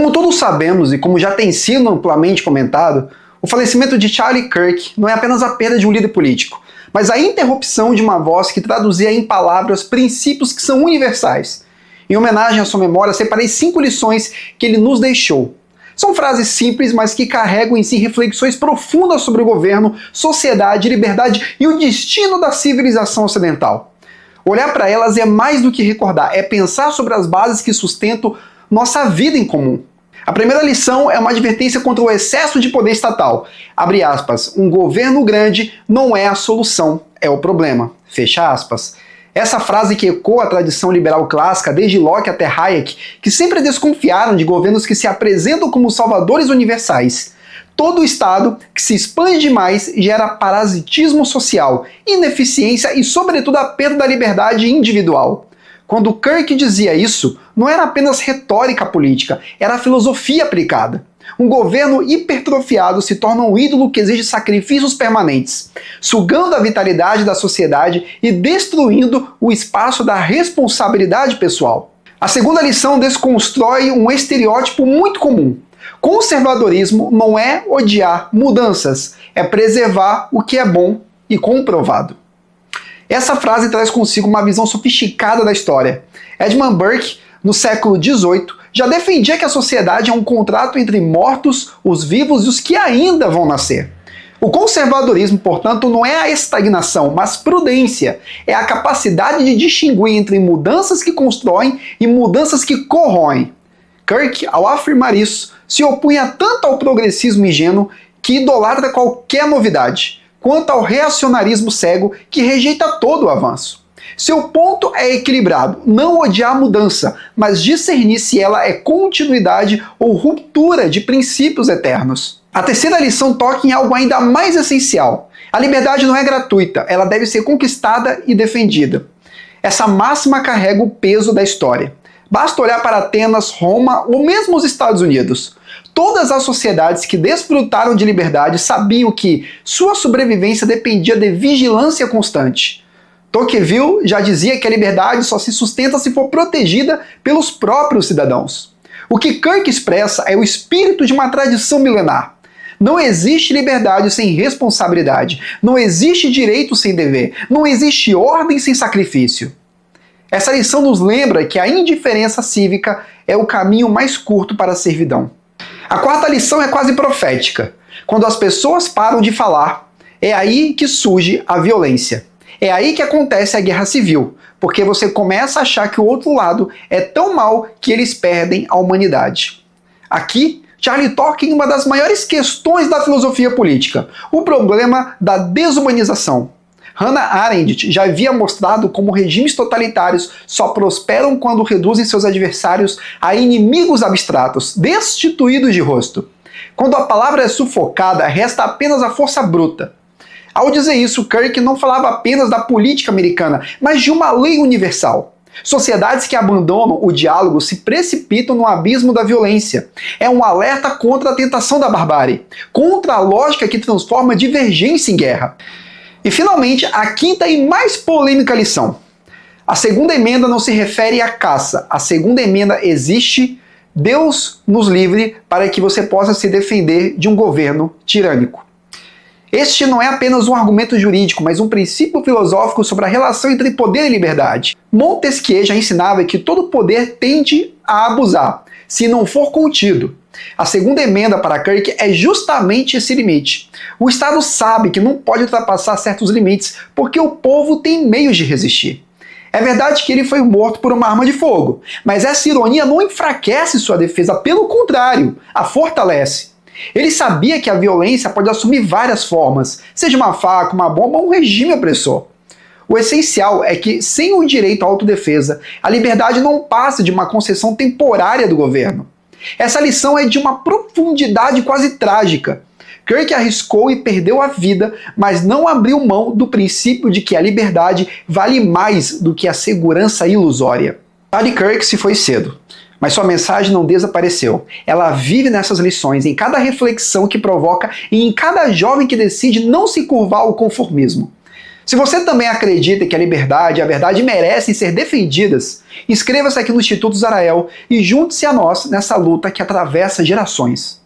Como todos sabemos e como já tem sido amplamente comentado, o falecimento de Charlie Kirk não é apenas a perda de um líder político, mas a interrupção de uma voz que traduzia em palavras princípios que são universais. Em homenagem à sua memória, separei 5 lições que ele nos deixou. São frases simples, mas que carregam em si reflexões profundas sobre o governo, sociedade, liberdade e o destino da civilização ocidental. Olhar para elas é mais do que recordar, é pensar sobre as bases que sustentam nossa vida em comum. A primeira lição é uma advertência contra o excesso de poder estatal. Abre aspas, um governo grande não é a solução, é o problema. Fecha aspas. Essa frase que ecoa a tradição liberal clássica, desde Locke até Hayek, que sempre desconfiaram de governos que se apresentam como salvadores universais. Todo Estado que se expande demais gera parasitismo social, ineficiência e, sobretudo, a perda da liberdade individual. Quando Kirk dizia isso, não era apenas retórica política, era filosofia aplicada. Um governo hipertrofiado se torna um ídolo que exige sacrifícios permanentes, sugando a vitalidade da sociedade e destruindo o espaço da responsabilidade pessoal. A segunda lição desconstrói um estereótipo muito comum. Conservadorismo não é odiar mudanças, é preservar o que é bom e comprovado. Essa frase traz consigo uma visão sofisticada da história. Edmund Burke, no século XVIII, já defendia que a sociedade é um contrato entre mortos, os vivos e os que ainda vão nascer. O conservadorismo, portanto, não é a estagnação, mas prudência. É a capacidade de distinguir entre mudanças que constroem e mudanças que corroem. Kirk, ao afirmar isso, se opunha tanto ao progressismo ingênuo, que idolatra qualquer novidade, quanto ao reacionarismo cego, que rejeita todo o avanço. Seu ponto é equilibrado, não odiar a mudança, mas discernir se ela é continuidade ou ruptura de princípios eternos. A terceira lição toca em algo ainda mais essencial. A liberdade não é gratuita, ela deve ser conquistada e defendida. Essa máxima carrega o peso da história. Basta olhar para Atenas, Roma ou mesmo os Estados Unidos. Todas as sociedades que desfrutaram de liberdade sabiam que sua sobrevivência dependia de vigilância constante. Tocqueville já dizia que a liberdade só se sustenta se for protegida pelos próprios cidadãos. O que Kirk expressa é o espírito de uma tradição milenar. Não existe liberdade sem responsabilidade, não existe direito sem dever, não existe ordem sem sacrifício. Essa lição nos lembra que a indiferença cívica é o caminho mais curto para a servidão. A quarta lição é quase profética. Quando as pessoas param de falar, é aí que surge a violência. É aí que acontece a guerra civil, porque você começa a achar que o outro lado é tão mau que eles perdem a humanidade. Aqui, Charlie toca em uma das maiores questões da filosofia política, o problema da desumanização. Hannah Arendt já havia mostrado como regimes totalitários só prosperam quando reduzem seus adversários a inimigos abstratos, destituídos de rosto. Quando a palavra é sufocada, resta apenas a força bruta. Ao dizer isso, Kirk não falava apenas da política americana, mas de uma lei universal. Sociedades que abandonam o diálogo se precipitam no abismo da violência. É um alerta contra a tentação da barbárie, contra a lógica que transforma divergência em guerra. E finalmente, a quinta e mais polêmica lição. A segunda emenda não se refere à caça. A segunda emenda existe, Deus nos livre para que você possa se defender de um governo tirânico. Este não é apenas um argumento jurídico, mas um princípio filosófico sobre a relação entre poder e liberdade. Montesquieu já ensinava que todo poder tende a abusar, se não for contido. A segunda emenda para Kirk é justamente esse limite. O Estado sabe que não pode ultrapassar certos limites, porque o povo tem meios de resistir. É verdade que ele foi morto por uma arma de fogo, mas essa ironia não enfraquece sua defesa, pelo contrário, a fortalece. Ele sabia que a violência pode assumir várias formas, seja uma faca, uma bomba ou um regime opressor. O essencial é que, sem o direito à autodefesa, a liberdade não passa de uma concessão temporária do governo. Essa lição é de uma profundidade quase trágica. Kirk arriscou e perdeu a vida, mas não abriu mão do princípio de que a liberdade vale mais do que a segurança ilusória. Charlie Kirk se foi cedo. Mas sua mensagem não desapareceu. Ela vive nessas lições, em cada reflexão que provoca e em cada jovem que decide não se curvar ao conformismo. Se você também acredita que a liberdade e a verdade merecem ser defendidas, inscreva-se aqui no Instituto Zarael e junte-se a nós nessa luta que atravessa gerações.